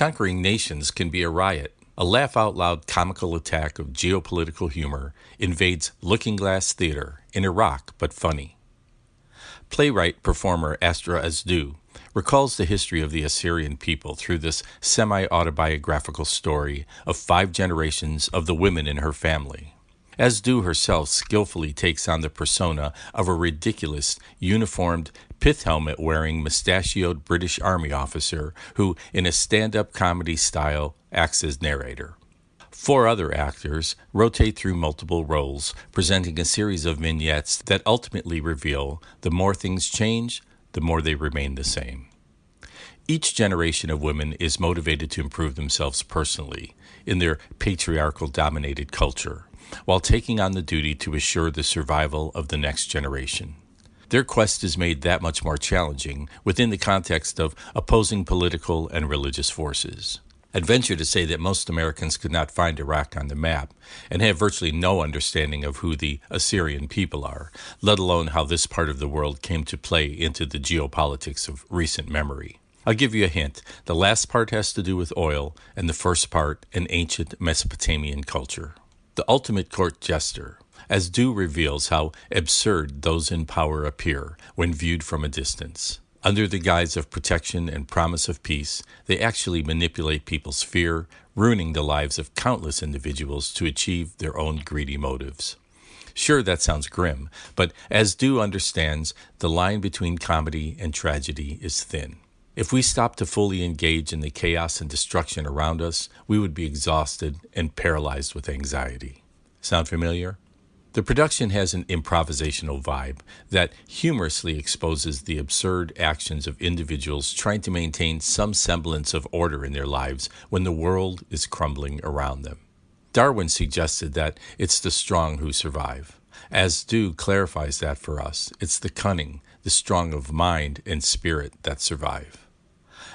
Conquering nations can be a riot. A laugh-out-loud comical attack of geopolitical humor invades Lookingglass Theater in Iraq, but funny. Playwright performer Astra Asdou recalls the history of the Assyrian people through this semi-autobiographical story of 5 generations of the women in her family. Asdou herself skillfully takes on the persona of a ridiculous, uniformed, pith-helmet-wearing, mustachioed British Army officer who, in a stand-up comedy style, acts as narrator. 4 other actors rotate through multiple roles, presenting a series of vignettes that ultimately reveal the more things change, the more they remain the same. Each generation of women is motivated to improve themselves personally in their patriarchal-dominated culture, while taking on the duty to assure the survival of the next generation. Their quest is made that much more challenging within the context of opposing political and religious forces. I'd venture to say that most Americans could not find Iraq on the map and have virtually no understanding of who the Assyrian people are, let alone how this part of the world came to play into the geopolitics of recent memory. I'll give you a hint. The last part has to do with oil, and the first part, an ancient Mesopotamian culture. The ultimate court jester, Asdou reveals how absurd those in power appear when viewed from a distance. Under the guise of protection and promise of peace, they actually manipulate people's fear, ruining the lives of countless individuals to achieve their own greedy motives. Sure, that sounds grim, but Asdou understands the line between comedy and tragedy is thin. If we stopped to fully engage in the chaos and destruction around us, we would be exhausted and paralyzed with anxiety. Sound familiar? The production has an improvisational vibe that humorously exposes the absurd actions of individuals trying to maintain some semblance of order in their lives when the world is crumbling around them. Darwin suggested that it's the strong who survive. Asdou clarifies that for us. It's the cunning, the strong of mind and spirit that survive.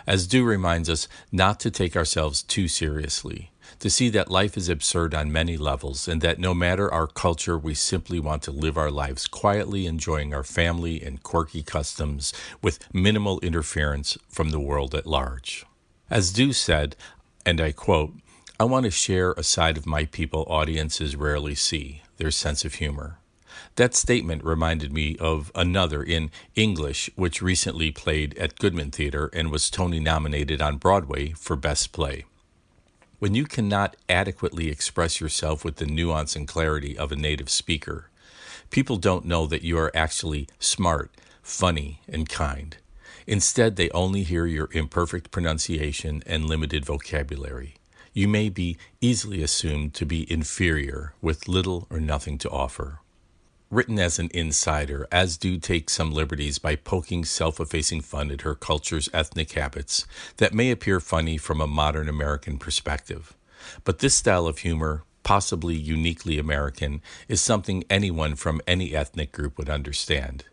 Asdou reminds us not to take ourselves too seriously, to see that life is absurd on many levels, and that no matter our culture, we simply want to live our lives quietly, enjoying our family and quirky customs with minimal interference from the world at large. Asdou said, and I quote, "I want to share a side of my people audiences rarely see, their sense of humor." That statement reminded me of another in English, which recently played at Goodman Theater and was Tony nominated on Broadway for Best Play. When you cannot adequately express yourself with the nuance and clarity of a native speaker, people don't know that you are actually smart, funny, and kind. Instead, they only hear your imperfect pronunciation and limited vocabulary. You may be easily assumed to be inferior with little or nothing to offer. Written as an insider, Asdou takes some liberties by poking self-effacing fun at her culture's ethnic habits that may appear funny from a modern American perspective. But this style of humor, possibly uniquely American, is something anyone from any ethnic group would understand.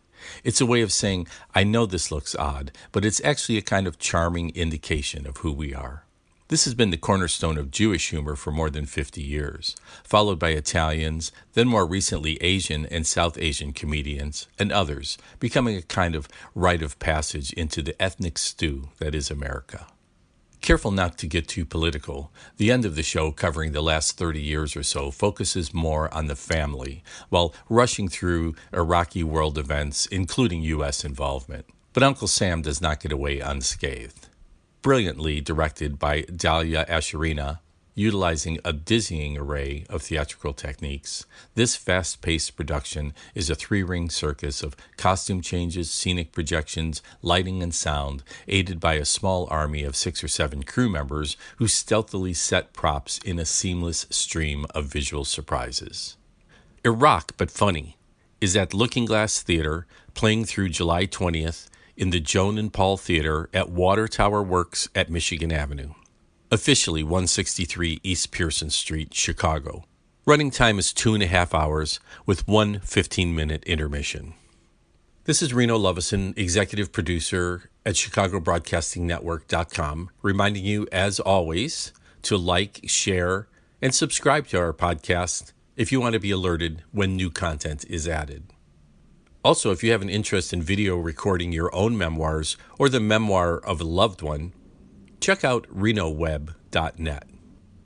It's a way of saying, I know this looks odd, but it's actually a kind of charming indication of who we are. This has been the cornerstone of Jewish humor for more than 50 years, followed by Italians, then more recently Asian and South Asian comedians, and others, becoming a kind of rite of passage into the ethnic stew that is America. Careful not to get too political, the end of the show, covering the last 30 years or so, focuses more on the family, while rushing through Iraqi world events, including U.S. involvement. But Uncle Sam does not get away unscathed. Brilliantly directed by Dalia Asherina, utilizing a dizzying array of theatrical techniques, this fast-paced production is a 3-ring circus of costume changes, scenic projections, lighting, and sound, aided by a small army of 6 or 7 crew members who stealthily set props in a seamless stream of visual surprises. Iraq, but funny, is at Lookingglass Theater, playing through July 20th, in the Joan and Paul Theater at Water Tower Works at Michigan Avenue. Officially 163 East Pearson Street, Chicago. Running time is 2.5 hours with one 15-minute intermission. This is Reno Lovison, executive producer at ChicagoBroadcastingNetwork.com, reminding you, as always, to like, share, and subscribe to our podcast if you want to be alerted when new content is added. Also, if you have an interest in video recording your own memoirs or the memoir of a loved one, Check out renoweb.net.